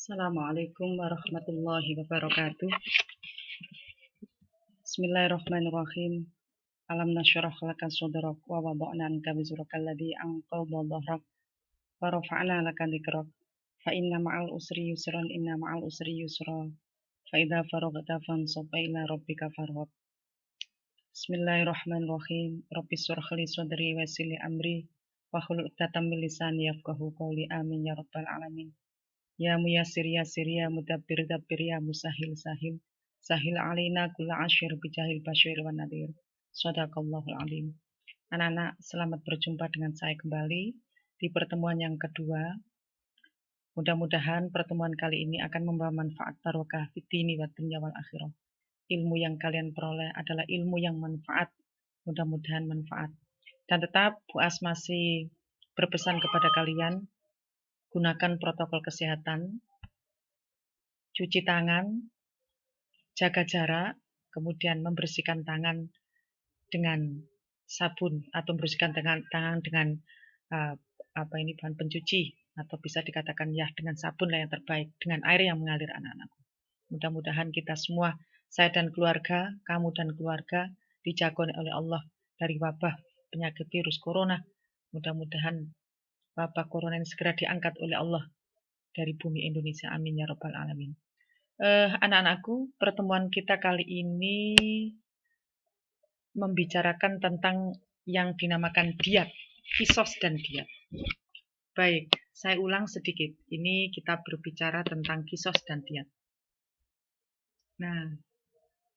Assalamualaikum warahmatullahi wabarakatuh. Bismillahirrahmanirrahim. Alam nasyrah laka sadrak wa wada'na anka wizraka alladzi anqadha dhahrak wa rafa'na laka dzikrak. Fa inna ma'al usri yusran inna ma'al usri yusra. Fa idza faraghta fansab ila rabbika farghab. Bismillahirrahmanirrahim. Rabbis shrah li sadri wa yassir li amri wa hlul 'uqdatam min lisani yafqahu qawli. Amin ya rabbal alamin. Ya muyassir yasir ya mudabbir dabbir ya musahil sahil sahil alaina kulla asyir bijahil basyir wa nadir. Shadaqallahul alim. Anak-anak, selamat berjumpa dengan saya kembali di pertemuan yang kedua. Mudah-mudahan pertemuan kali ini akan membawa manfaat barokah fid dini wa dunya wal akhirah. Ilmu yang kalian peroleh adalah ilmu yang manfaat. Mudah-mudahan manfaat. Dan tetap Bu As masih berpesan kepada kalian, gunakan protokol kesehatan, cuci tangan, jaga jarak, kemudian membersihkan tangan dengan sabun atau membersihkan tangan dengan bahan pencuci atau bisa dikatakan ya dengan sabun lah yang terbaik, dengan air yang mengalir anak-anakku. Mudah-mudahan kita semua, saya dan keluarga, kamu dan keluarga dijaga oleh Allah dari wabah penyakit virus corona. Mudah-mudahan wabah corona ini segera diangkat oleh Allah dari bumi Indonesia. Amin ya rabbal alamin. Anak-anakku, pertemuan kita kali ini membicarakan tentang yang dinamakan diat, kisos dan diat. Baik, saya ulang sedikit. Ini kita berbicara tentang kisos dan diat. Nah,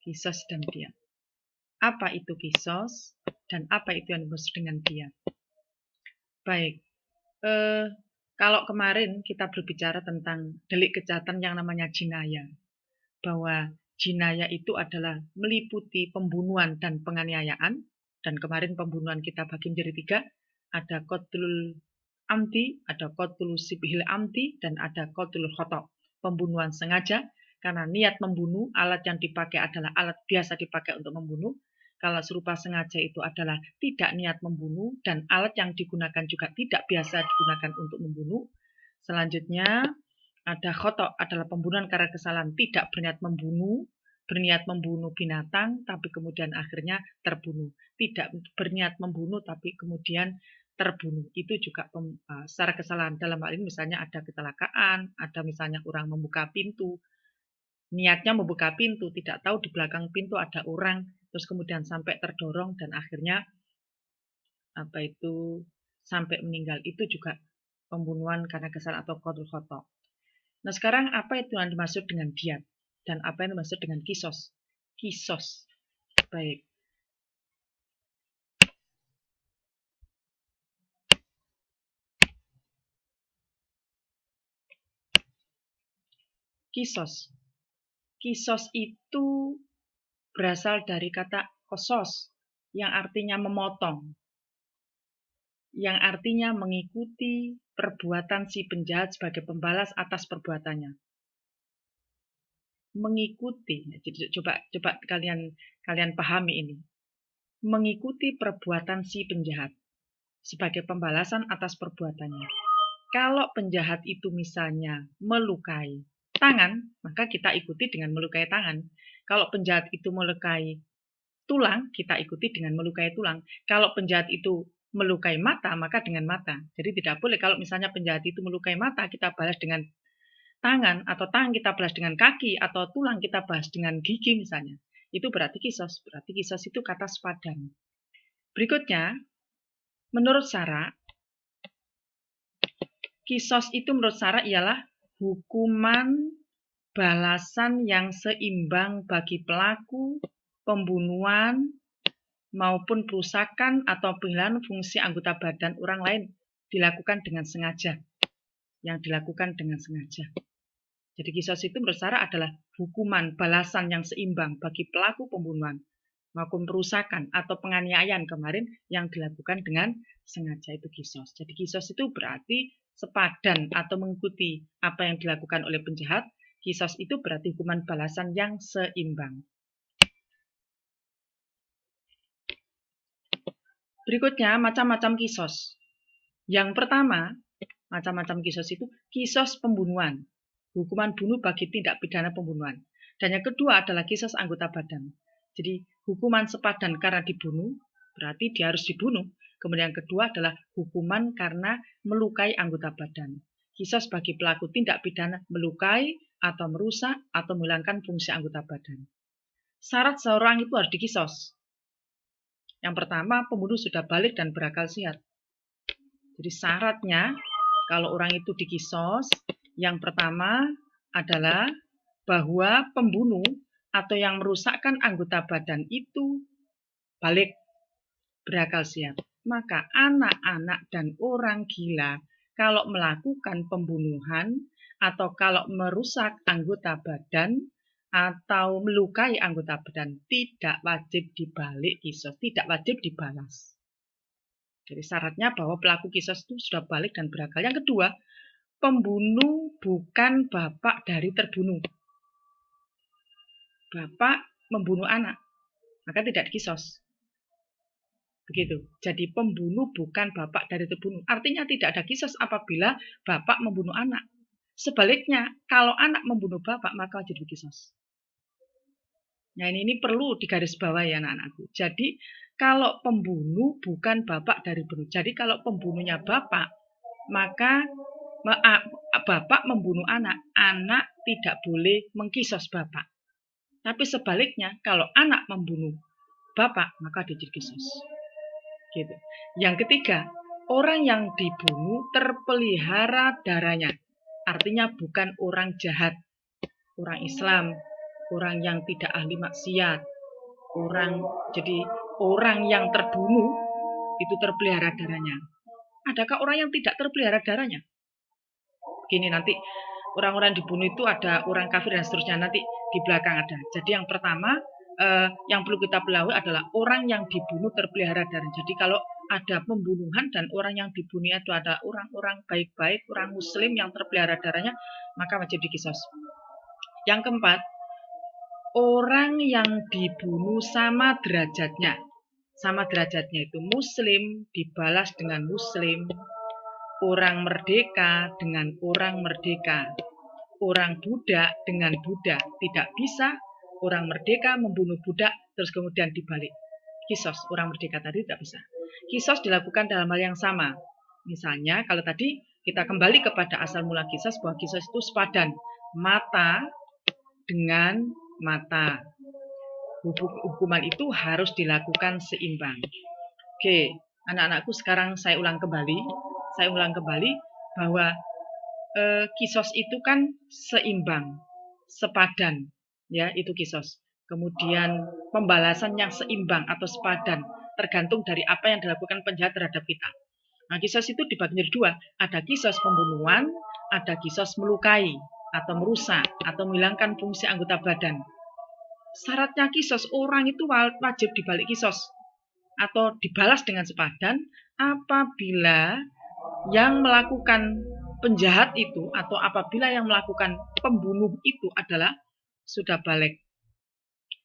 kisos dan diat. Apa itu kisos dan apa itu yang dimaksud dengan diat? Baik, kalau kemarin kita berbicara tentang delik kejahatan yang namanya jinayah, bahwa jinayah itu adalah meliputi pembunuhan dan penganiayaan, dan kemarin pembunuhan kita bagi menjadi 3, ada qatlul amdi, ada qatlul sibhil amdi, dan ada qatlul khata', pembunuhan sengaja, karena niat membunuh, alat yang dipakai adalah alat biasa dipakai untuk membunuh. Kalau serupa sengaja itu adalah tidak niat membunuh, dan alat yang digunakan juga tidak biasa digunakan untuk membunuh. Selanjutnya, ada khata' adalah pembunuhan karena kesalahan, tidak berniat membunuh binatang, tapi kemudian akhirnya terbunuh. Tidak berniat membunuh, tapi kemudian terbunuh. Itu juga secara kesalahan. Dalam hal ini misalnya ada kecelakaan, ada misalnya orang membuka pintu, niatnya membuka pintu, tidak tahu di belakang pintu ada orang, terus kemudian sampai terdorong dan akhirnya sampai meninggal. Itu juga pembunuhan karena kesalahan atau qatlul khata'. Nah, sekarang apa itu yang dimaksud dengan diat dan apa yang dimaksud dengan kisos? Kisos. Baik. Kisos. Kisos itu berasal dari kata kosos yang artinya memotong. Yang artinya mengikuti perbuatan si penjahat sebagai pembalas atas perbuatannya. Mengikuti. Jadi coba kalian pahami ini. Mengikuti perbuatan si penjahat sebagai pembalasan atas perbuatannya. Kalau penjahat itu misalnya melukai tangan, maka kita ikuti dengan melukai tangan. Kalau penjahat itu melukai tulang, kita ikuti dengan melukai tulang. Kalau penjahat itu melukai mata, maka dengan mata. Jadi tidak boleh kalau misalnya penjahat itu melukai mata, kita balas dengan tangan, atau tangan kita balas dengan kaki, atau tulang kita balas dengan gigi misalnya. Itu berarti kisos. Berarti kisos itu kata sepadan. Berikutnya, menurut Syara, kisos itu menurut Syara ialah hukuman balasan yang seimbang bagi pelaku pembunuhan maupun perusakan atau penghilangan fungsi anggota badan orang lain dilakukan dengan sengaja. Yang dilakukan dengan sengaja. Jadi kisos itu menurut Syara adalah hukuman balasan yang seimbang bagi pelaku pembunuhan maupun perusakan atau penganiayaan kemarin yang dilakukan dengan sengaja, itu kisos. Jadi kisos itu berarti sepadan atau mengikuti apa yang dilakukan oleh penjahat. Kisos itu berarti hukuman balasan yang seimbang. Berikutnya, macam-macam kisos. Yang pertama, macam-macam kisos itu kisos pembunuhan. Hukuman bunuh bagi tindak pidana pembunuhan. Dan yang kedua adalah kisos anggota badan. Jadi hukuman sepadan karena dibunuh, berarti dia harus dibunuh. Kemudian yang kedua adalah hukuman karena melukai anggota badan. Kisos bagi pelaku tindak pidana melukai atau merusak atau menghilangkan fungsi anggota badan. Syarat seorang itu harus dikisos. Yang pertama, pembunuh sudah balik dan berakal sehat. Jadi syaratnya kalau orang itu dikisos, yang pertama adalah bahwa pembunuh atau yang merusakkan anggota badan itu balik berakal sehat. Maka anak-anak dan orang gila kalau melakukan pembunuhan atau kalau merusak anggota badan atau melukai anggota badan tidak wajib dibalik kisos, tidak wajib dibalas. Jadi syaratnya bahwa pelaku kisos itu sudah balik dan berakal. Yang kedua, pembunuh bukan bapak dari terbunuh. Bapak membunuh anak, maka tidak dikisos. Begitu. Jadi pembunuh bukan bapak dari terbunuh. Artinya tidak ada kisos apabila bapak membunuh anak. Sebaliknya, kalau anak membunuh bapak, maka wajib dikisos. Nah ini perlu digarisbawahi ya anak-anakku. Jadi kalau pembunuh bukan bapak dari bunuh. Jadi kalau pembunuhnya bapak, maka bapak membunuh anak. Anak tidak boleh mengkisos bapak. Tapi sebaliknya, kalau anak membunuh bapak, maka dia dikisos. Gitu. Yang ketiga, orang yang dibunuh terpelihara darahnya. Artinya bukan orang jahat, orang Islam, orang yang tidak ahli maksiat, jadi orang yang terbunuh itu terpelihara darahnya. Adakah orang yang tidak terpelihara darahnya? Gini nanti orang-orang dibunuh itu ada orang kafir dan seterusnya nanti di belakang ada. Jadi yang pertama yang perlu kita pelajari adalah orang yang dibunuh terpelihara darahnya. Jadi kalau ada pembunuhan dan orang yang dibunuh itu ada orang-orang baik-baik, orang muslim yang terpelihara darahnya, maka wajib dikisos. Yang keempat, orang yang dibunuh sama derajatnya. Sama derajatnya itu muslim dibalas dengan muslim, orang merdeka dengan orang merdeka, orang budak dengan budak. Tidak bisa orang merdeka membunuh budak terus kemudian dibalik. Kisos orang merdeka tadi tidak bisa. Kisos dilakukan dalam hal yang sama. Misalnya kalau tadi kita kembali kepada asal mula kisos, bahwa kisos itu sepadan mata dengan mata. Hukuman itu harus dilakukan seimbang. Oke, anak-anakku sekarang saya ulang kembali bahwa kisos itu kan seimbang, sepadan, ya itu kisos. Kemudian pembalasan yang seimbang atau sepadan tergantung dari apa yang dilakukan penjahat terhadap kita. Nah, kisos itu dibagi menjadi dua, ada kisos pembunuhan, ada kisos melukai atau merusak atau menghilangkan fungsi anggota badan. Syaratnya kisos, orang itu wajib dibalik kisos atau dibalas dengan sepadan apabila yang melakukan penjahat itu atau apabila yang melakukan pembunuh itu adalah sudah balik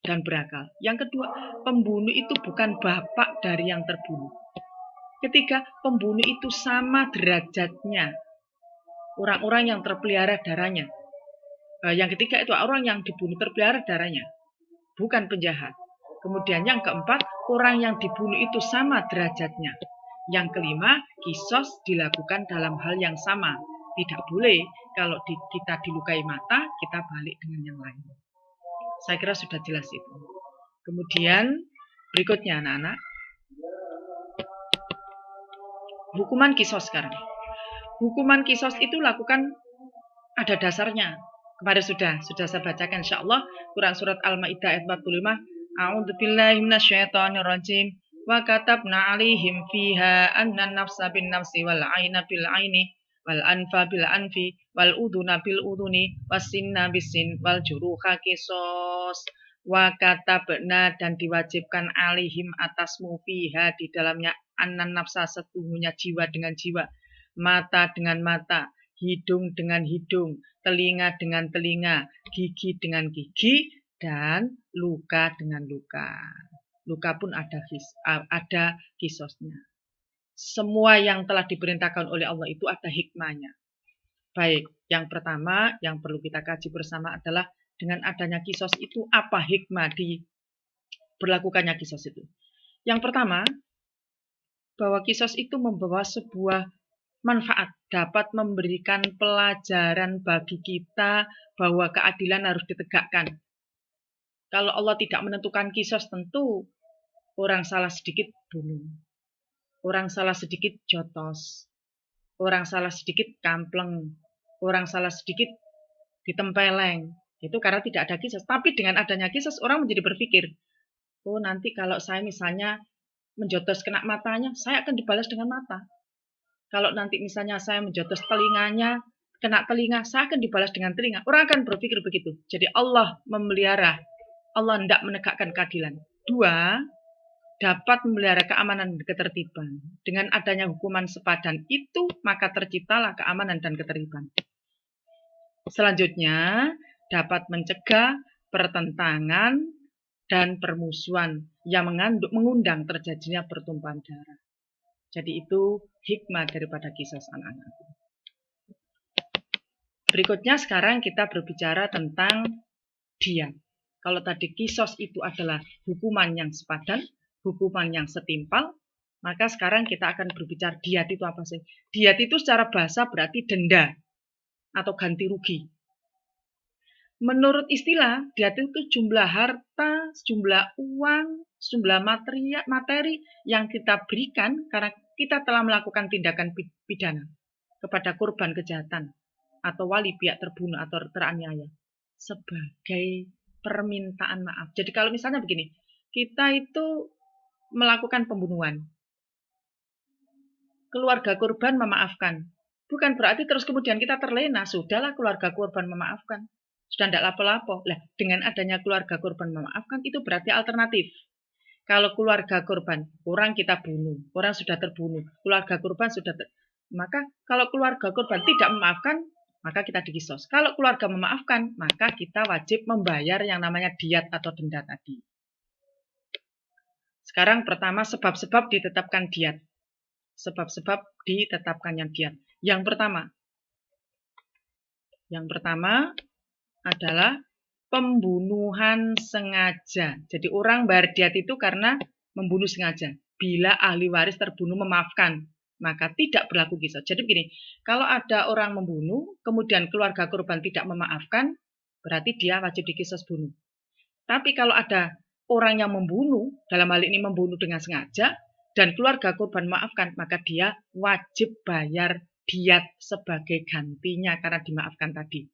dan berakal. Yang kedua, pembunuh itu bukan bapak dari yang terbunuh. Ketiga, pembunuh itu sama derajatnya orang-orang yang terpelihara darahnya. Yang ketiga itu orang yang dibunuh terpelihara darahnya, bukan penjahat. Kemudian yang keempat, orang yang dibunuh itu sama derajatnya. Yang kelima, kisos dilakukan dalam hal yang sama. Tidak boleh kalau kita dilukai mata, kita balik dengan yang lain. Saya kira sudah jelas itu. Kemudian berikutnya anak-anak, hukuman kisos sekarang. Hukuman kisos itu lakukan ada dasarnya. Kemarin sudah saya bacakan insyaallah Quran surat Al-Maidah ayat 45. A'udzubillahi minasyaitonirrajim. Wa katabna 'alaihim fiha anna an-nafsa bin-nafsi wal 'aina bil-'aini wal anfa bil-anfi wal udhuna bil-udhuni was-sinna bis-sin wal juruha qisas. Wa katabna dan diwajibkan 'alaihim atasmu fiha di dalamnya anna nafsa sesungguhnya jiwa dengan jiwa, mata dengan mata, hidung dengan hidung, telinga dengan telinga, gigi dengan gigi, dan luka dengan luka. Luka pun ada kisosnya. Semua yang telah diperintahkan oleh Allah itu ada hikmahnya. Baik, Yang pertama yang perlu kita kaji bersama adalah dengan adanya kisos itu apa hikmah di berlakukannya kisos itu. Yang pertama, bahwa kisos itu membawa sebuah manfaat, dapat memberikan pelajaran bagi kita bahwa keadilan harus ditegakkan. Kalau Allah tidak menentukan kisos, tentu orang salah sedikit bunuh, orang salah sedikit jotos, orang salah sedikit kampleng, orang salah sedikit ditempeleng. Itu karena tidak ada kisos. Tapi dengan adanya kisos, orang menjadi berpikir, oh nanti kalau saya misalnya menjotos kena matanya, saya akan dibalas dengan mata. Kalau nanti misalnya saya menjotos telinganya, kena telinga, saya akan dibalas dengan telinga. Orang akan berpikir begitu. Jadi Allah memelihara, Allah hendak menegakkan keadilan. Dua, dapat memelihara keamanan dan ketertiban. Dengan adanya hukuman sepadan itu, maka terciptalah keamanan dan ketertiban. Selanjutnya, dapat mencegah pertentangan dan permusuhan yang mengundang terjadinya pertumpahan darah. Jadi itu hikmah daripada kisos anak-anak. Berikutnya sekarang kita berbicara tentang diyat. Kalau tadi kisos itu adalah hukuman yang sepadan, hukuman yang setimpal, maka sekarang kita akan berbicara diyat itu apa sih? Diyat itu secara bahasa berarti denda atau ganti rugi. Menurut istilah, diyat itu jumlah harta, jumlah uang, jumlah materi yang kita berikan karena kita telah melakukan tindakan pidana kepada korban kejahatan atau wali pihak terbunuh atau teraniaya sebagai permintaan maaf. Jadi kalau misalnya begini, kita itu melakukan pembunuhan, keluarga korban memaafkan, bukan berarti terus kemudian kita terlena, sudahlah keluarga korban memaafkan, sudah tidak lapo-lapo. Lah, dengan adanya keluarga korban memaafkan itu berarti alternatif. Kalau keluarga korban, orang kita bunuh, orang sudah terbunuh, keluarga korban sudah maka kalau keluarga korban tidak memaafkan, maka kita dikisos. Kalau keluarga memaafkan, maka kita wajib membayar yang namanya diyat atau denda tadi. Sekarang pertama sebab-sebab ditetapkan diyat. Sebab-sebab ditetapkannya diyat. Yang pertama adalah pembunuhan sengaja. Jadi orang bayar diyat itu karena membunuh sengaja. Bila ahli waris terbunuh memaafkan, maka tidak berlaku kisos. Jadi begini, kalau ada orang membunuh, kemudian keluarga korban tidak memaafkan, berarti dia wajib dikisos bunuh. Tapi kalau ada orang yang membunuh, dalam hal ini membunuh dengan sengaja, dan keluarga korban memaafkan, maka dia wajib bayar diyat sebagai gantinya karena dimaafkan tadi.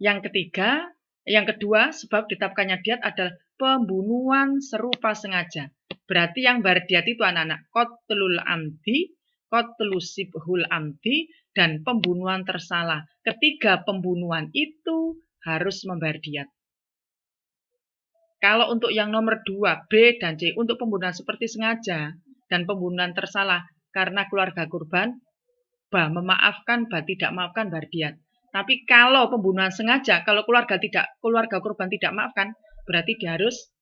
Yang kedua, sebab ditetapkannya diyat adalah pembunuhan serupa sengaja. Berarti yang bayar diyat itu anak-anak qatlul amdi, qatlus sibhul amdi, dan pembunuhan tersalah. Ketiga pembunuhan itu harus membayar diyat. Kalau untuk yang nomor 2, B dan C, untuk pembunuhan seperti sengaja dan pembunuhan tersalah karena keluarga korban, memaafkan, tidak memaafkan, bayar diyat. Tapi kalau pembunuhan sengaja, kalau keluarga korban tidak maafkan, berarti dia harus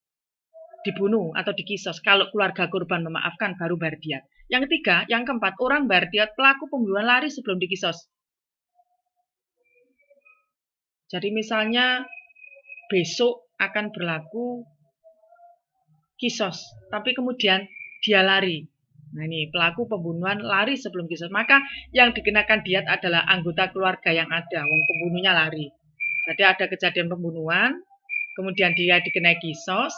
dibunuh atau dikisos. Kalau keluarga korban memaafkan, baru bayar diyat. Yang ketiga, yang keempat, orang bayar diyat pelaku pembunuhan lari sebelum dikisos. Jadi misalnya besok akan berlaku kisos, tapi kemudian dia lari. Nah ini pelaku pembunuhan lari sebelum kisos. Maka yang dikenakan diyat adalah anggota keluarga yang ada. Wong pembunuhnya lari. Jadi ada kejadian pembunuhan, kemudian dia dikenai kisos,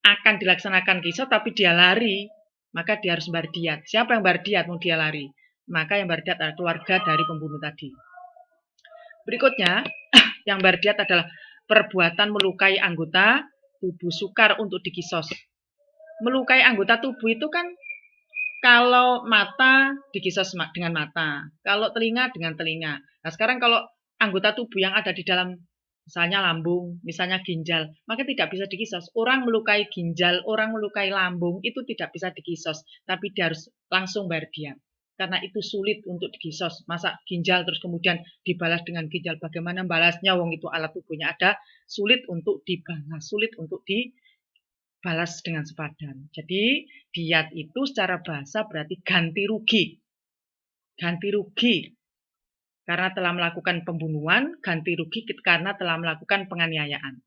akan dilaksanakan kisos tapi dia lari, maka dia harus bayar diyat. Siapa yang bayar diyat? Mau dia lari. Maka yang bayar diyat adalah keluarga dari pembunuh tadi. Berikutnya, yang bayar diyat adalah perbuatan melukai anggota tubuh sukar untuk dikisos. Melukai anggota tubuh itu kan kalau mata dikisos dengan mata, kalau telinga dengan telinga. Nah sekarang kalau anggota tubuh yang ada di dalam, misalnya lambung, misalnya ginjal, maka tidak bisa dikisos. Orang melukai ginjal, orang melukai lambung, itu tidak bisa dikisos. Tapi dia harus langsung bayar diyat. Karena itu sulit untuk dikisos. Masa ginjal terus kemudian dibalas dengan ginjal. Bagaimana balasnya? Wong itu alat tubuhnya ada, sulit untuk dibalas, sulit untuk balas dengan sepadan. Jadi diyat itu secara bahasa berarti ganti rugi. Ganti rugi. karena telah melakukan pembunuhan, ganti rugi karena telah melakukan penganiayaan.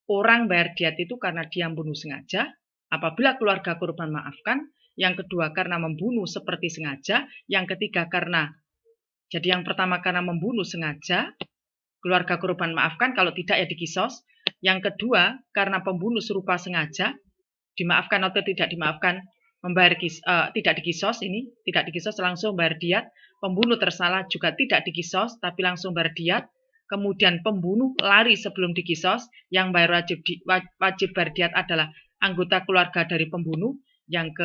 Orang bayar diat itu karena dia membunuh sengaja, apabila keluarga korban maafkan. Yang kedua karena membunuh seperti sengaja. Yang ketiga jadi yang pertama karena membunuh sengaja, keluarga korban maafkan, kalau tidak ya dikisos. Yang kedua karena pembunuh serupa sengaja, dimaafkan atau tidak dimaafkan, tidak dikisos, ini tidak dikisos, langsung bayar diat. Pembunuh tersalah juga tidak dikisos tapi langsung bayar diat. Kemudian pembunuh lari sebelum dikisos, yang bayar wajib bayar diat adalah anggota keluarga dari pembunuh. Yang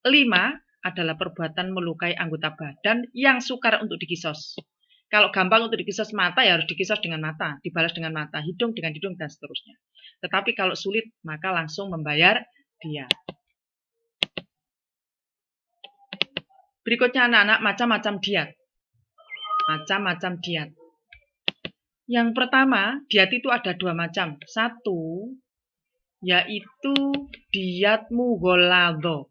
kelima adalah perbuatan melukai anggota badan yang sukar untuk dikisos. Kalau gampang untuk dikisos mata, ya harus dikisos dengan mata, dibalas dengan mata, hidung dengan hidung, dan seterusnya. Tetapi kalau sulit, maka langsung membayar diat. Berikutnya anak-anak, macam-macam diat. Macam-macam diat. Yang pertama, diat itu ada dua macam. Satu, yaitu diat mughalladhah.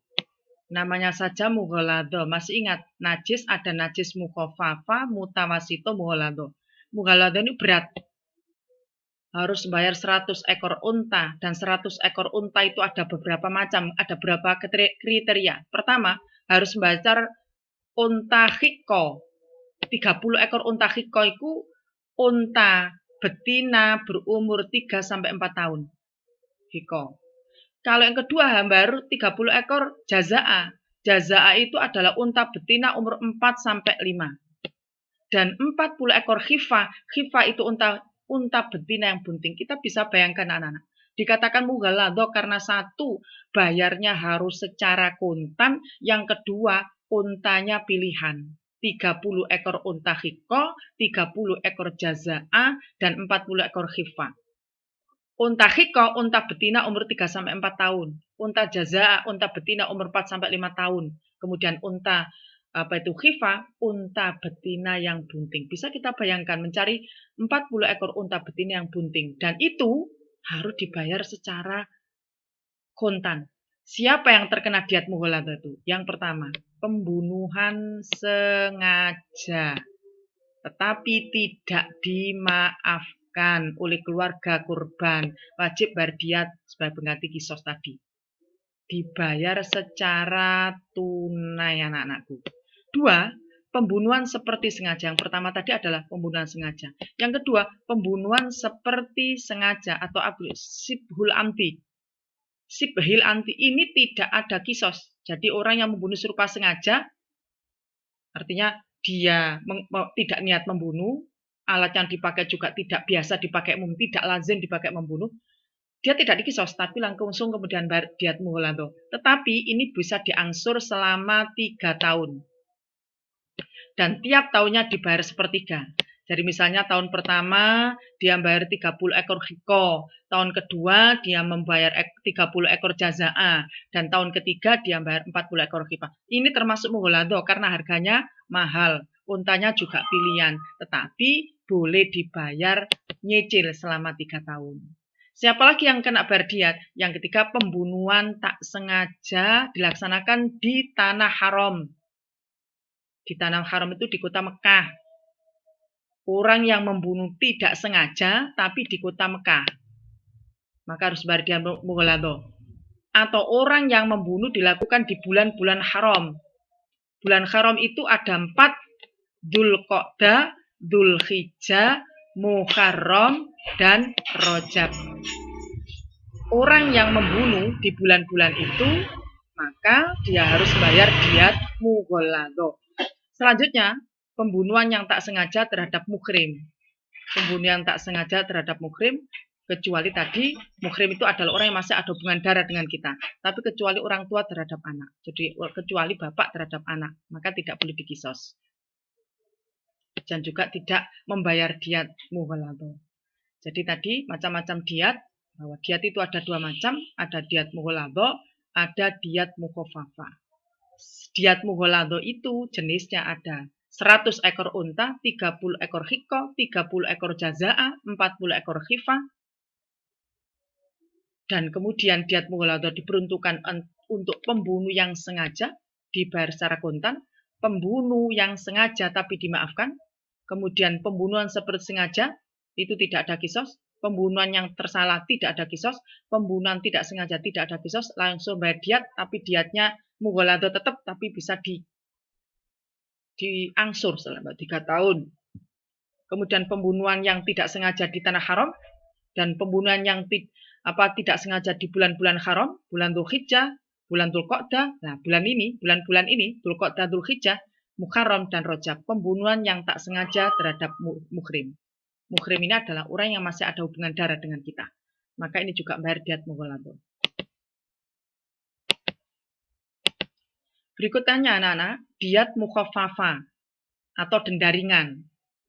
Namanya saja mughalladhah. Masih ingat, najis ada najis mukhaffafa, mutawasito, mughalladhah. Mughalladhah ini berat. Harus bayar 100 ekor unta. Dan 100 ekor unta itu ada beberapa macam, ada beberapa kriteria. Pertama, harus bayar unta khiko. 30 ekor unta khiko itu unta betina berumur 3-4 tahun. Khiko. Kalau yang kedua, baru 30 ekor jaza'a. Jaza'a itu adalah unta betina umur 4-5. Dan 40 ekor khifa. Khifa itu unta betina yang bunting. Kita bisa bayangkan anak-anak. Dikatakan mughalladhah karena satu, bayarnya harus secara kontan. Yang kedua, untanya pilihan. 30 ekor unta khiko, 30 ekor jaza'a, dan 40 ekor khifa. Unta khiko, unta betina umur 3-4 tahun. Unta jaza'a, unta betina umur 4-5 tahun. Kemudian unta khifa, unta betina yang bunting. Bisa kita bayangkan mencari 40 ekor unta betina yang bunting. Dan itu harus dibayar secara kontan. Siapa yang terkena diat mughalladhah itu? Yang pertama, pembunuhan sengaja. Tetapi tidak dimaafkan oleh keluarga korban, wajib bayar diat sebagai pengganti kisos tadi. Dibayar secara tunai anak-anakku. Dua, pembunuhan seperti sengaja. Yang pertama tadi adalah pembunuhan sengaja. Yang kedua, pembunuhan seperti sengaja atau sibhul amdi. Sibhil amdi ini tidak ada kisos. Jadi orang yang membunuh serupa sengaja, artinya dia tidak niat membunuh, alat yang dipakai juga tidak biasa dipakai, tidak lazim dipakai membunuh, dia tidak dikisos, tapi langsung kemudian bayar diat mughalladhah. Tetapi ini bisa diangsur selama 3 tahun. Dan tiap tahunnya dibayar sepertiga. Jadi misalnya tahun pertama dia membayar 30 ekor khiko, tahun kedua dia membayar 30 ekor jaza'a, dan tahun ketiga dia membayar 40 ekor khifa. Ini termasuk mughalladhah karena harganya mahal, untanya juga pilihan, tetapi boleh dibayar nyicil selama 3 tahun. Siapa lagi yang kena bayar diat? Yang ketiga, pembunuhan tak sengaja dilaksanakan di tanah haram. Di tanah haram itu di kota Mekah. Orang yang membunuh tidak sengaja, tapi di kota Mekah, maka harus bayar diat mughalladhah. Atau orang yang membunuh dilakukan di bulan-bulan haram. Bulan haram itu ada 4, Dzulqa'dah, Dzulhijjah, Muharram, dan Rajab. Orang yang membunuh di bulan-bulan itu, maka dia harus bayar diat mughalladhah. Selanjutnya, pembunuhan yang tak sengaja terhadap muhrim. Pembunuhan tak sengaja terhadap muhrim, kecuali tadi muhrim itu adalah orang yang masih ada hubungan darah dengan kita. Tapi kecuali orang tua terhadap anak. Jadi kecuali bapak terhadap anak, maka tidak boleh dikisos. Dan juga tidak membayar diat mughalladhah. Jadi tadi macam-macam diat, bahwa diat itu ada 2 macam, ada diat mughalladhah, ada diat mukhaffafa. Diat mughalladhah itu jenisnya ada 100 ekor unta, 30 ekor khiko, 30 ekor jaza'a, 40 ekor khifa. Dan kemudian diat mughalladhah diperuntukkan untuk pembunuh yang sengaja, dibayar secara kontan, pembunuh yang sengaja tapi dimaafkan, Kemudian pembunuhan seperti sengaja, itu tidak ada kisos. Pembunuhan yang tersalah tidak ada kisos. Pembunuhan tidak sengaja tidak ada kisos. Langsung bayar diat, tapi diatnya mughaladzah tetap, tapi bisa diangsur selama 3 tahun. Kemudian pembunuhan yang tidak sengaja di tanah haram, dan pembunuhan yang tidak sengaja di bulan-bulan haram, bulan Dzulhijjah, bulan Dzulqa'dah. Nah, bulan-bulan ini, Dzulqa'dah, Dzulhijjah, Muharram dan Rajab, pembunuhan yang tak sengaja terhadap muhrim. Muhrim ini adalah orang yang masih ada hubungan darah dengan kita. Maka ini juga bayar diat mughaladzah. Berikutnya anak-anak, diat mukhaffafah atau denda ringan.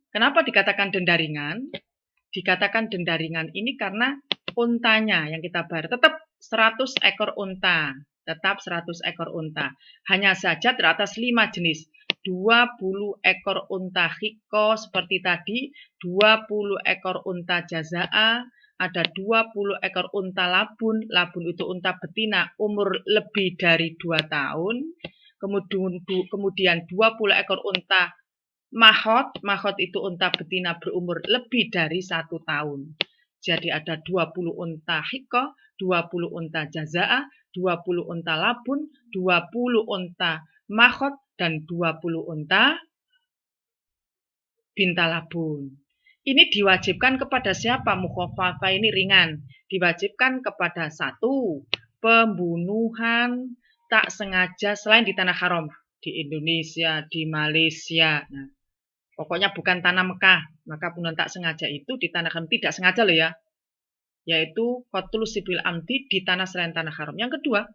Kenapa dikatakan denda ringan? Dikatakan denda ringan ini karena untanya yang kita bayar tetap 100 ekor unta. Tetap 100 ekor unta. Hanya saja teratas 5 jenis. 20 ekor unta hiko seperti tadi, 20 ekor unta jazaa, ada 20 ekor unta labun. Labun itu unta betina umur lebih dari 2 tahun. Kemudian 20 ekor unta mahot. Mahot itu unta betina berumur lebih dari 1 tahun. Jadi ada 20 unta hiko, 20 unta jazaa, 20 unta labun, 20 unta mahot, dan 20 unta bintalabun. Ini diwajibkan kepada siapa? Mukhaffafah ini ringan. Diwajibkan kepada 1, pembunuhan tak sengaja selain di tanah haram. Di Indonesia, di Malaysia. Nah, pokoknya bukan tanah Mekah. Maka pembunuhan tak sengaja itu di tanah haram. Tidak sengaja loh ya. Yaitu qatlus sibil amdi di tanah selain tanah haram. Yang kedua,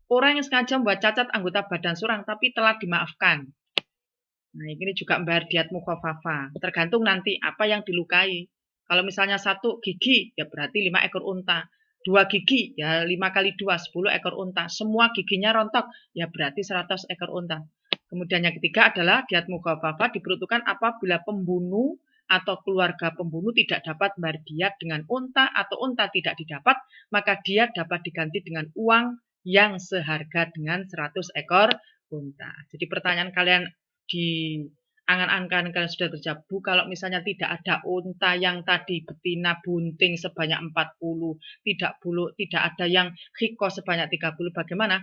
orang yang sengaja membuat cacat anggota badan seorang tapi telah dimaafkan. Nah, ini juga membayar diat mukhaffafah. Tergantung nanti apa yang dilukai. Kalau misalnya 1 gigi, ya berarti 5 ekor unta. 2 gigi, ya 5 kali 2, 10 ekor unta. Semua giginya rontok, ya berarti 100 ekor unta. Kemudian yang ketiga adalah diat mukhaffafah diperuntukkan apabila pembunuh atau keluarga pembunuh tidak dapat membayar diat dengan unta atau unta tidak didapat, maka diat dapat diganti dengan uang yang seharga dengan 100 ekor unta. Jadi pertanyaan kalian di angan-angan kalian sudah terjawab. Kalau misalnya tidak ada unta yang tadi betina bunting sebanyak 40, tidak ada yang hiko sebanyak 30, bagaimana?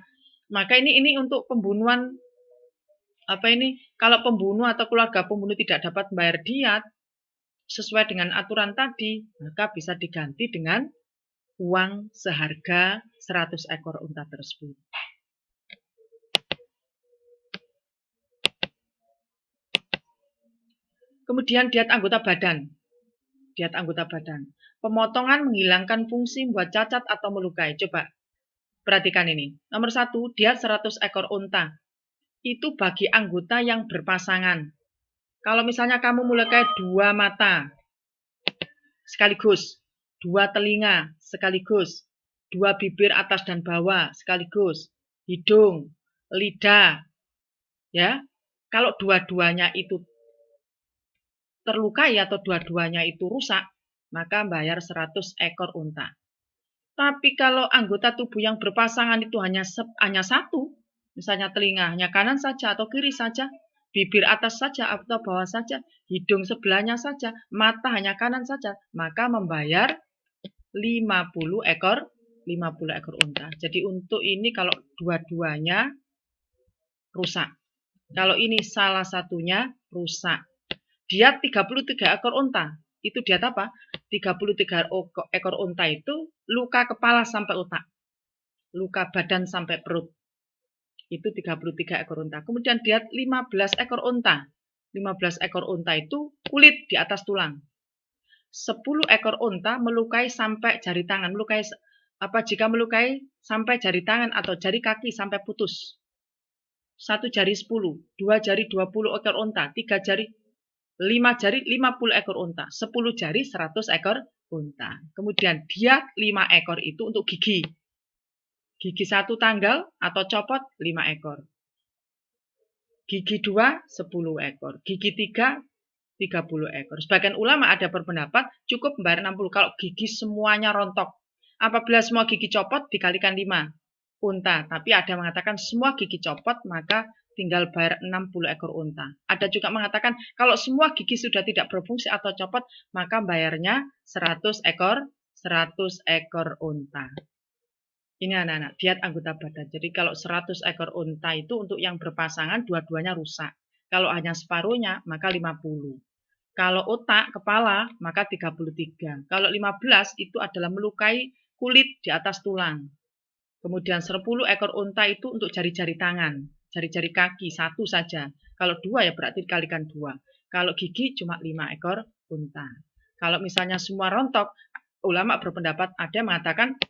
Maka ini untuk pembunuhan kalau pembunuh atau keluarga pembunuh tidak dapat membayar diat sesuai dengan aturan tadi, maka bisa diganti dengan uang seharga 100 ekor unta tersebut. Kemudian diat anggota badan. Diat anggota badan. Pemotongan menghilangkan fungsi, membuat cacat atau melukai. Coba perhatikan ini. Nomor 1, diat 100 ekor unta. Itu bagi anggota yang berpasangan. Kalau misalnya kamu melukai 2 mata sekaligus, 2 telinga sekaligus, 2 bibir atas dan bawah sekaligus, hidung, lidah, ya. Kalau dua-duanya itu terlukai atau dua-duanya itu rusak, maka bayar 100 ekor unta. Tapi kalau anggota tubuh yang berpasangan itu hanya 1, misalnya telinga hanya kanan saja atau kiri saja, bibir atas saja atau bawah saja, hidung sebelahnya saja, mata hanya kanan saja, maka membayar 50 ekor unta. Jadi untuk ini kalau dua-duanya rusak. Kalau ini salah satunya rusak. Diat 33 ekor unta. Itu diat apa? 33 ekor unta itu luka kepala sampai otak. Luka badan sampai perut. Itu 33 ekor unta. Kemudian diat 15 ekor unta. 15 ekor unta itu kulit di atas tulang. 10 ekor unta melukai sampai jari tangan. Jika melukai sampai jari tangan atau jari kaki sampai putus. 1 jari 10, 2 jari 20 ekor unta, 3 jari 5 jari 50 ekor unta, 10 jari 100 ekor unta. Kemudian diat 5 ekor itu untuk gigi. Gigi 1 tanggal atau copot 5 ekor. Gigi 2 10 ekor. Gigi 3 30 ekor. Sebagian ulama ada berpendapat cukup membayar 60 kalau gigi semuanya rontok. Apabila semua gigi copot dikalikan 5 unta. Tapi ada yang mengatakan semua gigi copot maka tinggal bayar 60 ekor unta. Ada juga mengatakan kalau semua gigi sudah tidak berfungsi atau copot, maka bayarnya 100 ekor unta. Ini anak-anak, diet anggota badan. Jadi kalau 100 ekor unta itu untuk yang berpasangan dua-duanya rusak. Kalau hanya separuhnya, maka 50. Kalau otak, kepala, maka 33. Kalau 15 itu adalah melukai kulit di atas tulang. Kemudian 10 ekor unta itu untuk jari-jari tangan, jari-jari kaki, satu saja. Kalau 2 ya berarti dikalikan 2. Kalau gigi cuma 5 ekor unta. Kalau misalnya semua rontok, ulama berpendapat ada yang mengatakan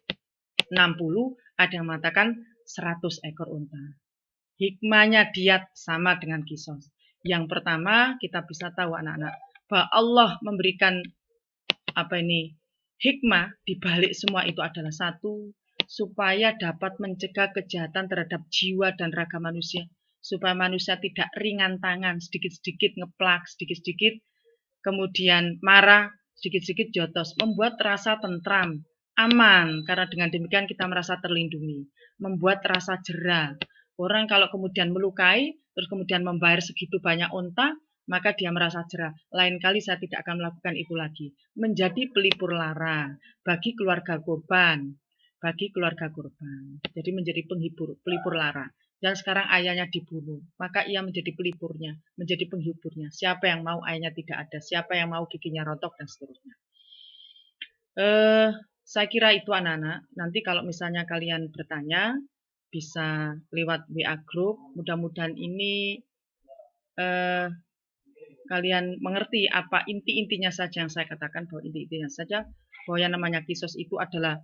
60, ada yang mengatakan 100 ekor unta. Hikmahnya diet sama dengan kisos. Yang pertama kita bisa tahu anak-anak bahwa Allah memberikan hikmah di balik semua itu adalah satu, supaya dapat mencegah kejahatan terhadap jiwa dan raga manusia, supaya manusia tidak ringan tangan, sedikit-sedikit ngeplak, sedikit-sedikit kemudian marah, sedikit-sedikit jotos, membuat rasa tentram, aman, karena dengan demikian kita merasa terlindungi, membuat rasa jera. Orang kalau kemudian melukai, terus kemudian membayar segitu banyak unta, maka dia merasa jera. Lain kali saya tidak akan melakukan itu lagi. Menjadi pelipur lara bagi keluarga korban. Jadi menjadi pelipur lara. Dan sekarang ayahnya dibunuh, maka ia menjadi pelipurnya, menjadi penghiburnya. Siapa yang mau ayahnya tidak ada, siapa yang mau giginya rontok, dan seterusnya. Saya kira itu anak-anak. Nanti kalau misalnya kalian bertanya, bisa lewat WA Group. Mudah-mudahan ini kalian mengerti apa inti-intinya saja yang saya katakan, bahwa inti-intinya saja bahwa yang namanya kisos itu adalah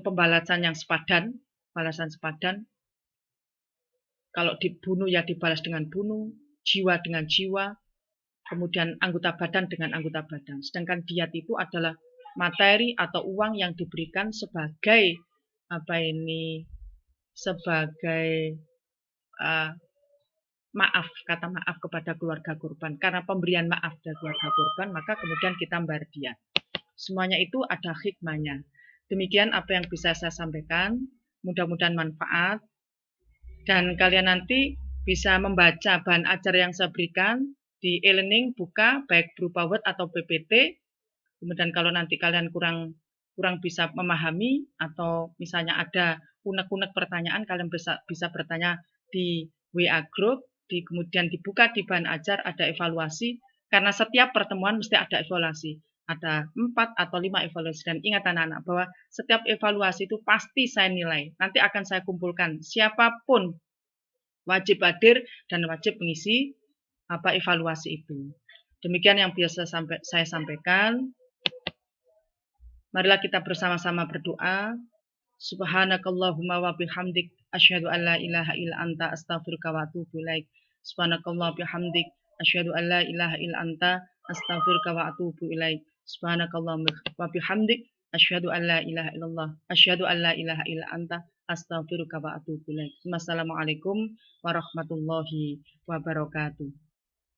pembalasan yang sepadan, balasan sepadan. Kalau dibunuh ya dibalas dengan bunuh, jiwa dengan jiwa, kemudian anggota badan dengan anggota badan. Sedangkan diat itu adalah materi atau uang yang diberikan sebagai maaf, kata maaf kepada keluarga korban. Karena pemberian maaf dari keluarga korban, maka kemudian kita membayar diat. Semuanya itu ada hikmahnya. Demikian apa yang bisa saya sampaikan. Mudah-mudahan manfaat. Dan kalian nanti bisa membaca bahan ajar yang saya berikan di e-learning buka, baik berupa Word atau PPT. Kemudian kalau nanti kalian kurang bisa memahami, atau misalnya ada unek-unek pertanyaan, kalian bisa bertanya di WA Group. Kemudian dibuka di bahan ajar ada evaluasi, karena setiap pertemuan mesti ada evaluasi. Ada 4 atau 5 evaluasi. Dan ingat anak-anak bahwa setiap evaluasi itu pasti saya nilai. Nanti akan saya kumpulkan siapapun wajib hadir dan wajib mengisi evaluasi itu. Demikian yang biasa saya sampaikan. Marilah kita bersama-sama berdoa. Subhanakallahumma wa bihamdik asyhadu an la ilaha illa anta astaghfiruka wa atubu ilaik. Subhanakallah bihamdik asyhadu an la ilaha illa anta astaghfiruka wa atubu ilaik. Subhanakallah wa bihamdik asyhadu an la ilaha illallah asyhadu an la ilaha illa anta astaghfiruka wa atubu ilaik. Wassalamualaikum warahmatullahi wabarakatuh.